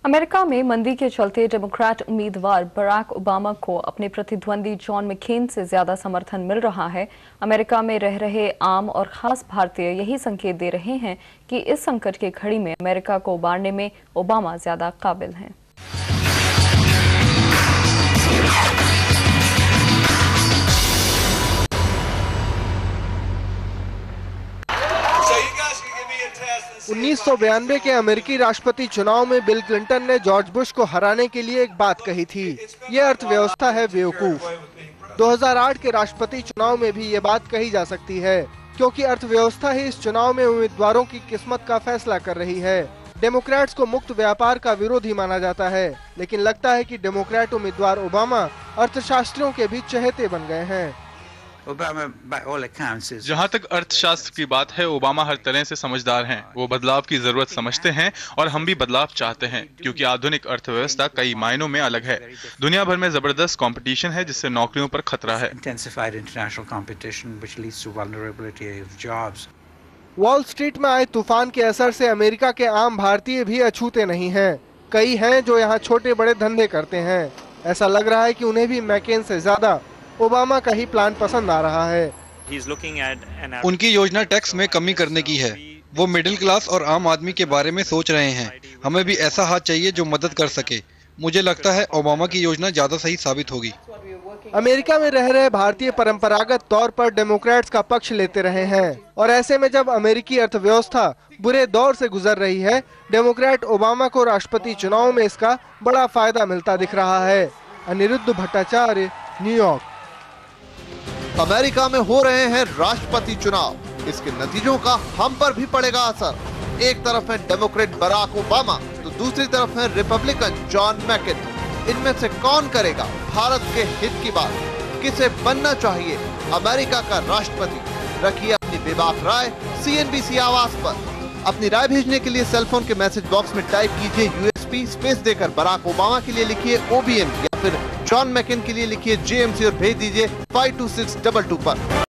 America में मंदी के चलते डेमोक्रेट उम्मीदवार बराक ओबामा को अपने प्रतिद्वंदी जॉन मैकेन से ज्यादा समर्थन मिल रहा है। अमेरिका में रह रहे आम और खास भारतीय यही संकेत दे रहे हैं कि इस संकट की घड़ी में अमेरिका को उबारने में ओबामा ज्यादा काबिल हैं। So 1992 के अमेरिकी राष्ट्रपति चुनाव में बिल क्लिंटन ने जॉर्ज बुश को हराने के लिए एक बात कही थी, ये अर्थव्यवस्था है बेवकूफ। 2008 के राष्ट्रपति चुनाव में भी ये बात कही जा सकती है, क्योंकि अर्थव्यवस्था ही इस चुनाव में उम्मीदवारों की किस्मत का फैसला कर रही है। डेमोक्रेट्स को मुक्त व्यापार का विरोधी माना जाता है, लेकिन लगता है कि डेमोक्रेट उम्मीदवार ओबामा अर्थशास्त्रियों के भी चहेते बन गए हैं। जहां तक अर्थशास्त्र की बात है, ओबामा हर तरह से समझदार हैं। वो बदलाव की जरूरत समझते हैं और हम भी बदलाव चाहते हैं, क्योंकि आधुनिक अर्थव्यवस्था कई मायनों में अलग है। दुनिया भर में जबरदस्त कंपटीशन है, जिससे नौकरियों पर खतरा है। वॉल स्ट्रीट में आए तूफान के असर से अमेरिका के आम भारतीय भी अछूते नहीं हैं। कई हैं जो यहाँ छोटे बड़े धंधे करते हैं। ऐसा लग रहा है कि उन्हें भी मैकेन से ज्यादा ओबामा का ही प्लान पसंद आ रहा है। उनकी योजना टैक्स में कमी करने की है। वो मिडिल क्लास और आम आदमी के बारे में सोच रहे हैं। हमें भी ऐसा हाथ चाहिए जो मदद कर सके। मुझे लगता है ओबामा की योजना ज्यादा सही साबित होगी। अमेरिका में रह रहे भारतीय परंपरागत तौर पर डेमोक्रेट्स का पक्ष लेते रहे हैं, और ऐसे में जब अमेरिकी अर्थव्यवस्था बुरे दौर से गुजर रही है, डेमोक्रेट ओबामा को राष्ट्रपति चुनाव में इसका बड़ा फायदा मिलता दिख रहा है। अनिरुद्ध भट्टाचार्य, न्यूयॉर्क। अमेरिका में हो रहे हैं राष्ट्रपति चुनाव। इसके नतीजों का हम पर भी पड़ेगा असर। एक तरफ है डेमोक्रेट बराक ओबामा, तो दूसरी तरफ है रिपब्लिकन जॉन मैकेन। इनमें से कौन करेगा भारत के हित की बात? किसे बनना चाहिए अमेरिका का राष्ट्रपति? रखिए अपनी बेबाक राय CNBC आवाज पर। अपनी राय भेजने के लिए सेलफोन के मैसेज बॉक्स में टाइप कीजिए USP, स्पेस देकर बराक ओबामा के लिए लिखिए OBM, या फिर जॉन मैकेन के लिए लिखिए JMC और भेज दीजिए 52622 पर।